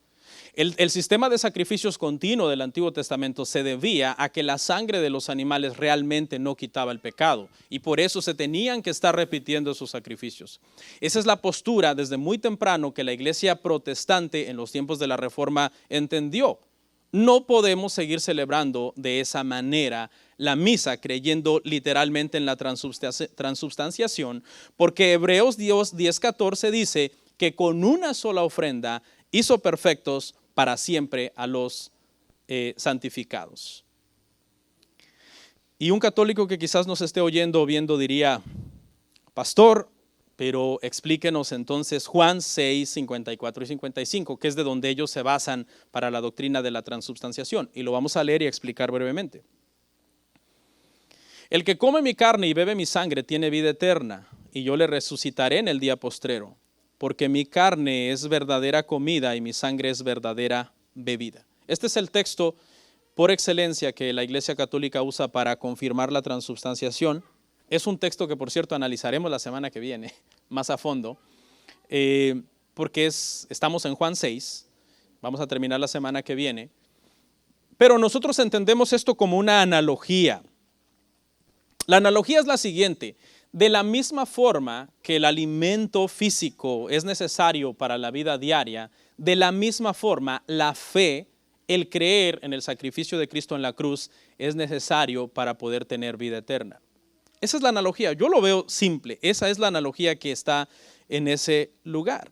Speaker 2: El sistema de sacrificios continuo del Antiguo Testamento se debía a que la sangre de los animales realmente no quitaba el pecado y por eso se tenían que estar repitiendo esos sacrificios. Esa es la postura desde muy temprano que la iglesia protestante en los tiempos de la Reforma entendió. No podemos seguir celebrando de esa manera la misa creyendo literalmente en la transubstanciación, porque Hebreos 10:14 dice que con una sola ofrenda hizo perfectos para siempre a los santificados. Y un católico que quizás nos esté oyendo o viendo diría: pastor, pero explíquenos entonces Juan 6, 54 y 55, que es de donde ellos se basan para la doctrina de la transubstanciación. Y lo vamos a leer y explicar brevemente. El que come mi carne y bebe mi sangre tiene vida eterna, y yo le resucitaré en el día postrero, porque mi carne es verdadera comida y mi sangre es verdadera bebida. Este es el texto por excelencia que la Iglesia Católica usa para confirmar la transubstanciación. Es un texto que, por cierto, analizaremos la semana que viene más a fondo, porque estamos en Juan 6, vamos a terminar la semana que viene, pero nosotros entendemos esto como una analogía. La analogía es la siguiente: de la misma forma que el alimento físico es necesario para la vida diaria, de la misma forma la fe, el creer en el sacrificio de Cristo en la cruz, es necesario para poder tener vida eterna. Esa es la analogía. Yo lo veo simple. Esa es la analogía que está en ese lugar.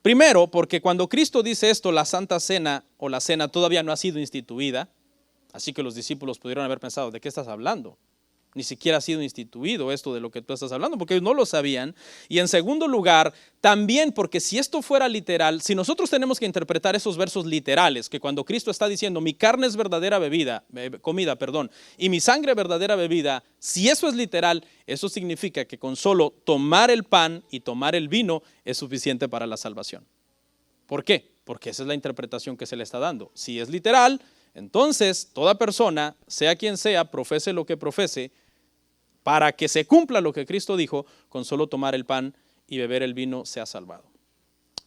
Speaker 2: Primero, porque cuando Cristo dice esto, la Santa Cena o la cena todavía no ha sido instituida. Así que los discípulos pudieron haber pensado: ¿de qué estás hablando? Ni siquiera ha sido instituido esto de lo que tú estás hablando, porque ellos no lo sabían. Y en segundo lugar, también porque si esto fuera literal, si nosotros tenemos que interpretar esos versos literales, que cuando Cristo está diciendo mi carne es verdadera comida, y mi sangre verdadera bebida, si eso es literal, eso significa que con solo tomar el pan y tomar el vino es suficiente para la salvación. ¿Por qué? Porque esa es la interpretación que se le está dando. Si es literal, entonces toda persona, sea quien sea, profese lo que profese, para que se cumpla lo que Cristo dijo, con solo tomar el pan y beber el vino se ha salvado.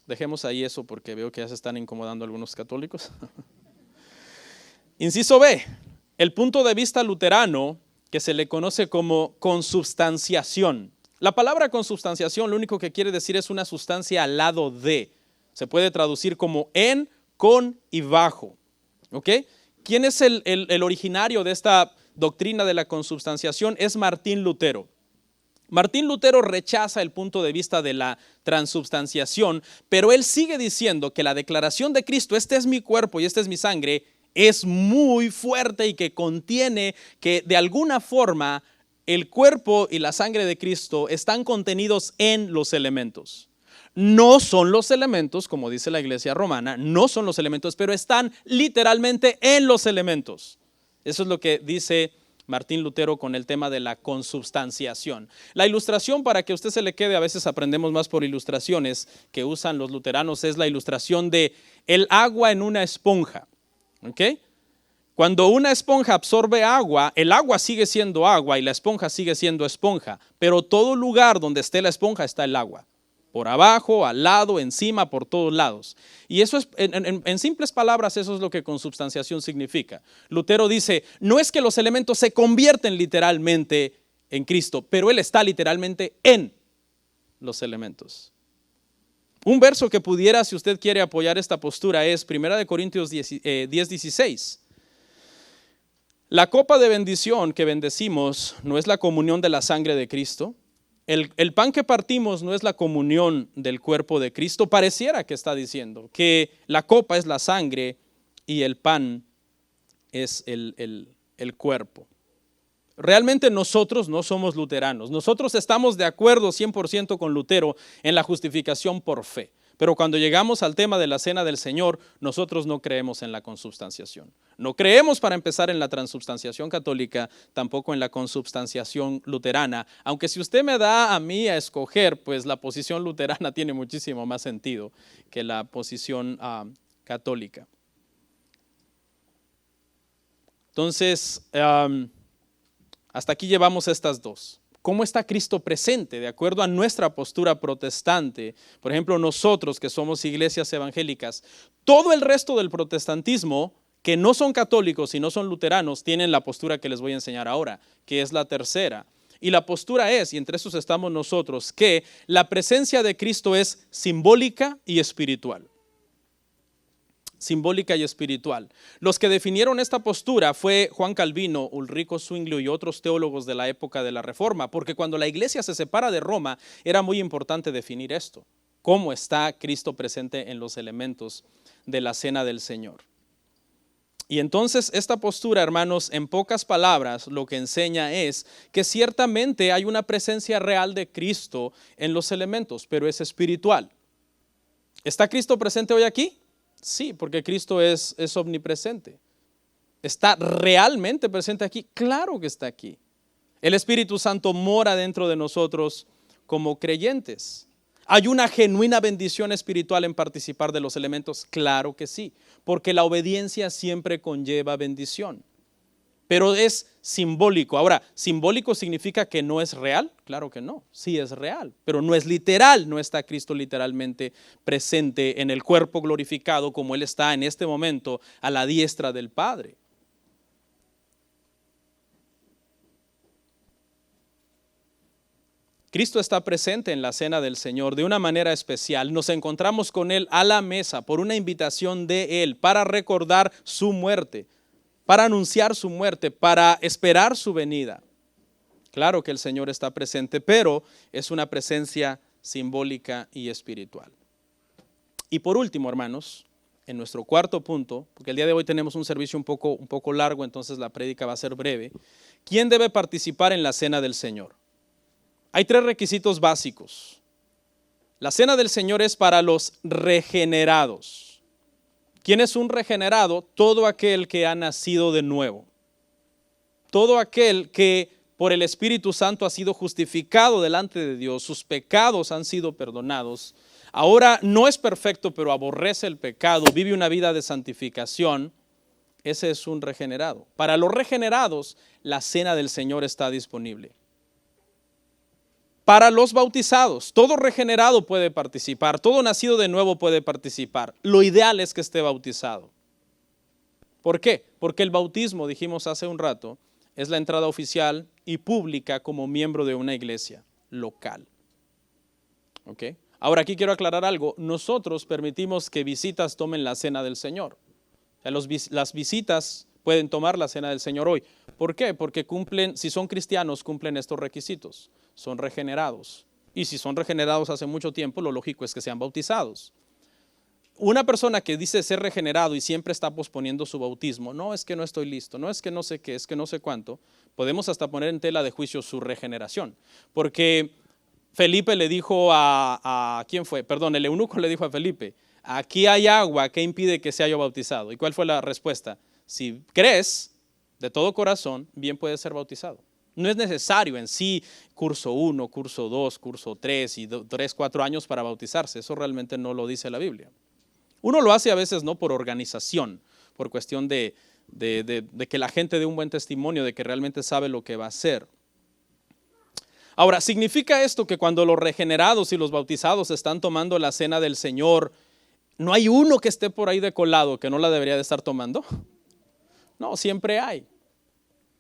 Speaker 2: Dejemos ahí eso porque veo que ya se están incomodando algunos católicos. Inciso B, el punto de vista luterano, que se le conoce como consubstanciación. La palabra consubstanciación lo único que quiere decir es una sustancia al lado de. Se puede traducir como en, con y bajo. ¿Ok? ¿Quién es el originario de esta doctrina de la consubstanciación? Es Martín Lutero. Martín Lutero rechaza el punto de vista de la transubstanciación, pero él sigue diciendo que la declaración de Cristo, este es mi cuerpo y esta es mi sangre, es muy fuerte y que contiene que de alguna forma el cuerpo y la sangre de Cristo están contenidos en los elementos. No son los elementos, como dice la Iglesia romana, no son los elementos, pero están literalmente en los elementos. Eso es lo que dice Martín Lutero con el tema de la consubstanciación. La ilustración, para que a usted se le quede, a veces aprendemos más por ilustraciones que usan los luteranos, es la ilustración de el agua en una esponja. ¿Ok? Cuando una esponja absorbe agua, el agua sigue siendo agua y la esponja sigue siendo esponja, pero todo lugar donde esté la esponja está el agua. Por abajo, al lado, encima, por todos lados. Y eso es, en simples palabras, eso es lo que consubstanciación significa. Lutero dice, no es que los elementos se convierten literalmente en Cristo, pero Él está literalmente en los elementos. Un verso que pudiera, si usted quiere apoyar esta postura, es 1 Corintios 10:16. La copa de bendición que bendecimos no es la comunión de la sangre de Cristo. El pan que partimos no es la comunión del cuerpo de Cristo. Pareciera que está diciendo que la copa es la sangre y el pan es el cuerpo. Realmente nosotros no somos luteranos. Nosotros estamos de acuerdo 100% con Lutero en la justificación por fe. Pero cuando llegamos al tema de la cena del Señor, nosotros no creemos en la consubstanciación. No creemos, para empezar, en la transubstanciación católica, tampoco en la consubstanciación luterana. Aunque si usted me da a mí a escoger, pues la posición luterana tiene muchísimo más sentido que la posición católica. Entonces, hasta aquí llevamos estas dos. ¿Cómo está Cristo presente? De acuerdo a nuestra postura protestante, por ejemplo, nosotros que somos iglesias evangélicas, todo el resto del protestantismo, que no son católicos y no son luteranos, tienen la postura que les voy a enseñar ahora, que es la tercera. Y la postura es, y entre esos estamos nosotros, que la presencia de Cristo es simbólica y espiritual. simbólica y espiritual. Los que definieron esta postura fue Juan Calvino, Ulrico Zwinglio y otros teólogos de la época de la Reforma, porque cuando la iglesia se separa de Roma era muy importante definir esto, cómo está Cristo presente en los elementos de la cena del Señor. Y entonces esta postura, hermanos, en pocas palabras, lo que enseña es que ciertamente hay una presencia real de Cristo en los elementos, pero es espiritual. ¿Está Cristo presente hoy aquí? Sí, porque Cristo es omnipresente. ¿Está realmente presente aquí? Claro que está aquí. El Espíritu Santo mora dentro de nosotros como creyentes. ¿Hay una genuina bendición espiritual en participar de los elementos? Claro que sí, porque la obediencia siempre conlleva bendición. Pero es simbólico. Ahora, ¿simbólico significa que no es real? Claro que no, sí es real, pero no es literal. No está Cristo literalmente presente en el cuerpo glorificado como Él está en este momento a la diestra del Padre. Cristo está presente en la cena del Señor de una manera especial. Nos encontramos con Él a la mesa por una invitación de Él para recordar su muerte, para anunciar su muerte, para esperar su venida. Claro que el Señor está presente, pero es una presencia simbólica y espiritual. Y por último, hermanos, en nuestro cuarto punto, porque el día de hoy tenemos un servicio un poco largo, entonces la prédica va a ser breve. ¿Quién debe participar en la cena del Señor? Hay 3 requisitos básicos. La cena del Señor es para los regenerados. ¿Quién es un regenerado? Todo aquel que ha nacido de nuevo. Todo aquel que por el Espíritu Santo ha sido justificado delante de Dios, sus pecados han sido perdonados. Ahora no es perfecto, pero aborrece el pecado, vive una vida de santificación. Ese es un regenerado. Para los regenerados, la cena del Señor está disponible. Para los bautizados, todo regenerado puede participar, todo nacido de nuevo puede participar. Lo ideal es que esté bautizado. ¿Por qué? Porque el bautismo, dijimos hace un rato, es la entrada oficial y pública como miembro de una iglesia local. ¿Ok? Ahora aquí quiero aclarar algo. Nosotros permitimos que visitas tomen la cena del Señor. O sea, las visitas pueden tomar la cena del Señor hoy. ¿Por qué? Porque cumplen, si son cristianos, cumplen estos requisitos. Son regenerados. Y si son regenerados hace mucho tiempo, lo lógico es que sean bautizados. Una persona que dice ser regenerado y siempre está posponiendo su bautismo, no es que no estoy listo, no es que no sé qué, es que no sé cuánto, podemos hasta poner en tela de juicio su regeneración. Porque Felipe le dijo ¿quién fue? Perdón, el eunuco le dijo a Felipe, aquí hay agua, ¿qué impide que sea yo bautizado? ¿Y cuál fue la respuesta? Si crees de todo corazón, bien puedes ser bautizado. No es necesario en sí curso 1, curso 2, curso 3 y 3, 4 años para bautizarse. Eso realmente no lo dice la Biblia. Uno lo hace a veces no por organización, por cuestión de que la gente dé un buen testimonio de que realmente sabe lo que va a hacer. Ahora, ¿significa esto que cuando los regenerados y los bautizados están tomando la cena del Señor, no hay uno que esté por ahí de colado que no la debería de estar tomando? No, siempre hay.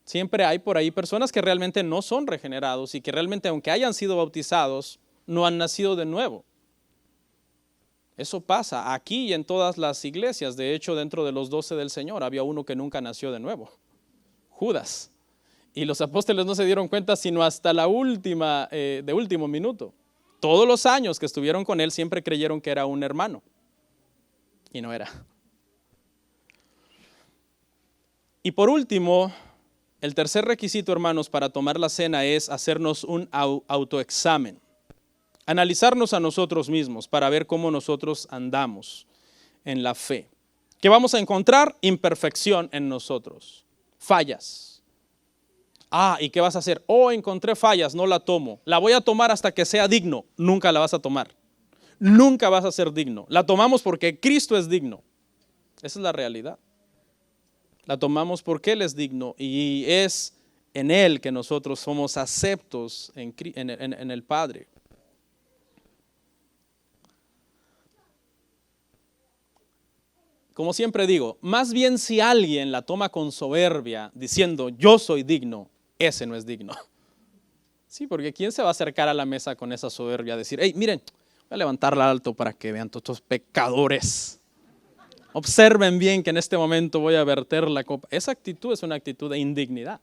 Speaker 2: Siempre hay por ahí personas que realmente no son regenerados y que realmente, aunque hayan sido bautizados, no han nacido de nuevo. Eso pasa aquí y en todas las iglesias. De hecho, dentro de los 12 del Señor había uno que nunca nació de nuevo, Judas. Y los apóstoles no se dieron cuenta sino hasta la última, de último minuto. Todos los años que estuvieron con él siempre creyeron que era un hermano. Y no era. Y por último, el tercer requisito, hermanos, para tomar la cena es hacernos un autoexamen. Analizarnos a nosotros mismos para ver cómo nosotros andamos en la fe. ¿Qué vamos a encontrar? Imperfección en nosotros, fallas. ¿Y qué vas a hacer? Encontré fallas, no la tomo. La voy a tomar hasta que sea digno. Nunca la vas a tomar. Nunca vas a ser digno. La tomamos porque Cristo es digno. Esa es la realidad. La tomamos porque Él es digno y es en Él que nosotros somos aceptos en el Padre. Como siempre digo, más bien si alguien la toma con soberbia diciendo yo soy digno, ese no es digno. Sí, porque ¿quién se va a acercar a la mesa con esa soberbia a decir, hey, miren, voy a levantarla alto para que vean todos estos pecadores? Observen bien que en este momento voy a verter la copa. Esa actitud es una actitud de indignidad.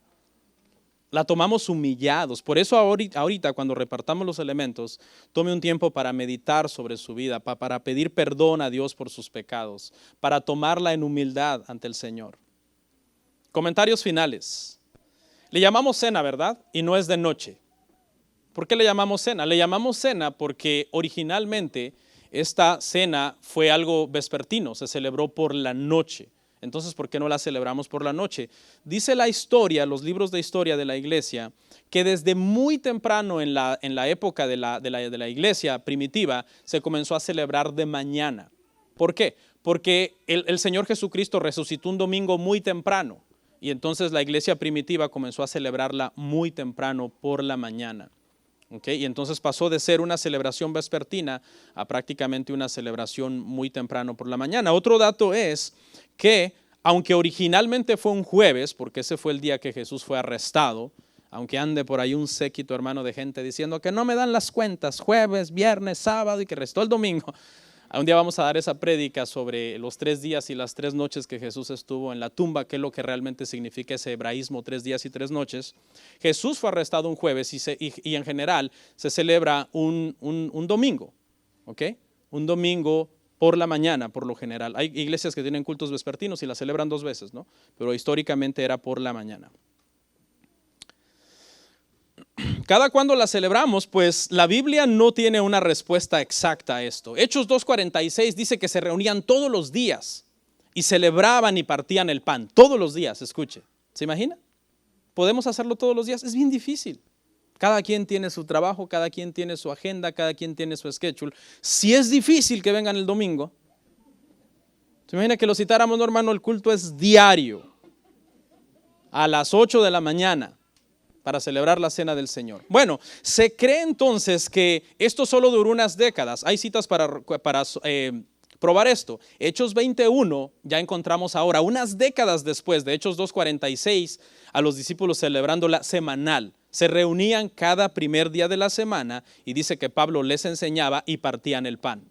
Speaker 2: La tomamos humillados. Por eso ahorita cuando repartamos los elementos, tome un tiempo para meditar sobre su vida, para pedir perdón a Dios por sus pecados, para tomarla en humildad ante el Señor. Comentarios finales. Le llamamos cena, ¿verdad? Y no es de noche. ¿Por qué le llamamos cena? Le llamamos cena porque originalmente esta cena fue algo vespertino, se celebró por la noche. Entonces, ¿por qué no la celebramos por la noche? Dice la historia, los libros de historia de la iglesia, que desde muy temprano en la época de la iglesia primitiva, se comenzó a celebrar de mañana. ¿Por qué? Porque el Señor Jesucristo resucitó un domingo muy temprano, y entonces la iglesia primitiva comenzó a celebrarla muy temprano por la mañana. ¿Okay? Y entonces pasó de ser una celebración vespertina a prácticamente una celebración muy temprano por la mañana. Otro dato es que, aunque originalmente fue un jueves, porque ese fue el día que Jesús fue arrestado, aunque ande por ahí un séquito, hermano, de gente diciendo que no me dan las cuentas, jueves, viernes, sábado y que restó el domingo. Un día vamos a dar esa prédica sobre los 3 días y las 3 noches que Jesús estuvo en la tumba, qué es lo que realmente significa ese hebraísmo, 3 días y 3 noches. Jesús fue arrestado un jueves y en general se celebra un domingo, ¿ok? Un domingo por la mañana, por lo general. Hay iglesias que tienen cultos vespertinos y la celebran 2 veces, ¿no? Pero históricamente era por la mañana. Cada cuando la celebramos, pues la Biblia no tiene una respuesta exacta a esto. Hechos 2:46 dice que se reunían todos los días y celebraban y partían el pan. Todos los días, escuche. ¿Se imagina? ¿Podemos hacerlo todos los días? Es bien difícil. Cada quien tiene su trabajo, cada quien tiene su agenda, cada quien tiene su schedule. Si es difícil que vengan el domingo, ¿se imagina que lo citáramos, no, hermano? El culto es diario, a las 8 de la mañana. Para celebrar la cena del Señor. Bueno, se cree entonces que esto solo duró unas décadas. Hay citas para probar esto. Hechos 21, ya encontramos ahora, unas décadas después de Hechos 2:46, a los discípulos celebrando la semanal. Se reunían cada primer día de la semana y dice que Pablo les enseñaba y partían el pan.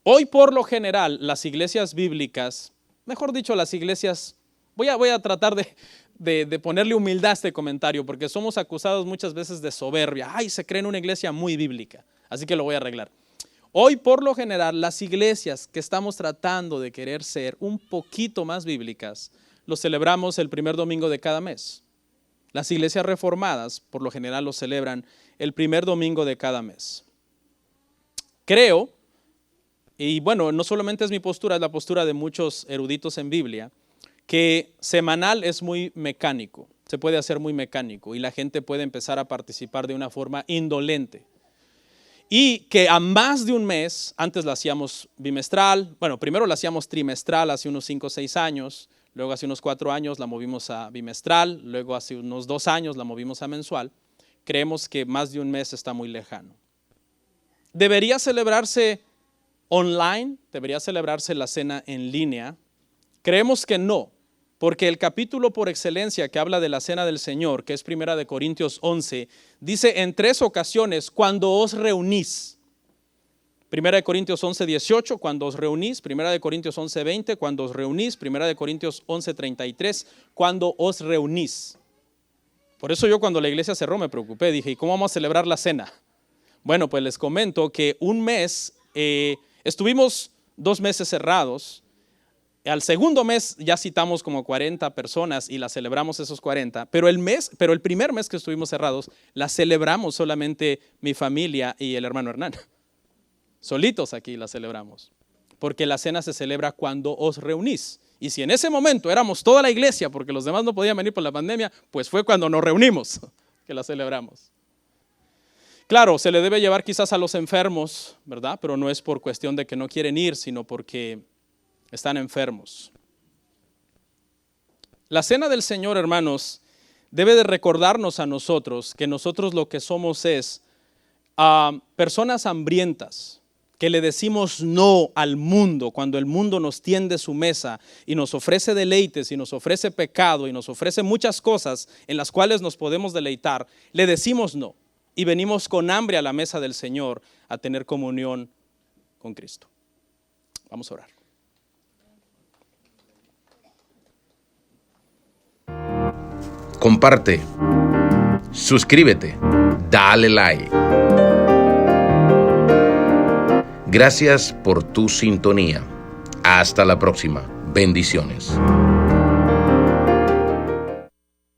Speaker 2: Hoy por lo general las iglesias bíblicas, mejor dicho las iglesias, voy a tratar de ponerle humildad a este comentario, porque somos acusados muchas veces de soberbia. Ay, se cree en una iglesia muy bíblica, así que lo voy a arreglar. Hoy, por lo general, las iglesias que estamos tratando de querer ser un poquito más bíblicas, lo celebramos el primer domingo de cada mes. Las iglesias reformadas, por lo general, lo celebran el primer domingo de cada mes. Creo, y bueno, no solamente es mi postura, es la postura de muchos eruditos en Biblia, que semanal es muy mecánico, se puede hacer muy mecánico y la gente puede empezar a participar de una forma indolente. Y que a más de un mes, antes la hacíamos bimestral, bueno, primero la hacíamos trimestral hace unos 5 o 6 años, luego hace unos 4 años la movimos a bimestral, luego hace unos 2 años la movimos a mensual. Creemos que más de un mes está muy lejano. ¿Debería celebrarse online? ¿Debería celebrarse la cena en línea? Creemos que no, porque el capítulo por excelencia que habla de la cena del Señor, que es 1 Corintios 11, dice en 3 ocasiones, cuando os reunís. 1 Corintios 11, 18, cuando os reunís. 1 Corintios 11, 20, cuando os reunís. 1 Corintios 11, 33, cuando os reunís. Por eso yo cuando la iglesia cerró me preocupé, dije, ¿y cómo vamos a celebrar la cena? Bueno, pues les comento que un mes, estuvimos 2 meses cerrados. Al segundo mes ya citamos como 40 personas y la celebramos esos 40, pero el primer mes que estuvimos cerrados, la celebramos solamente mi familia y el hermano Hernán. Solitos aquí la celebramos, porque la cena se celebra cuando os reunís. Y si en ese momento éramos toda la iglesia, porque los demás no podían venir por la pandemia, pues fue cuando nos reunimos que la celebramos. Claro, se le debe llevar quizás a los enfermos, ¿verdad? Pero no es por cuestión de que no quieren ir, sino porque están enfermos. La cena del Señor, hermanos, debe de recordarnos a nosotros que nosotros lo que somos es personas hambrientas, que le decimos no al mundo cuando el mundo nos tiende su mesa y nos ofrece deleites y nos ofrece pecado y nos ofrece muchas cosas en las cuales nos podemos deleitar. Le decimos no y venimos con hambre a la mesa del Señor a tener comunión con Cristo. Vamos a orar.
Speaker 1: Comparte, suscríbete, dale like. Gracias por tu sintonía. Hasta la próxima. Bendiciones.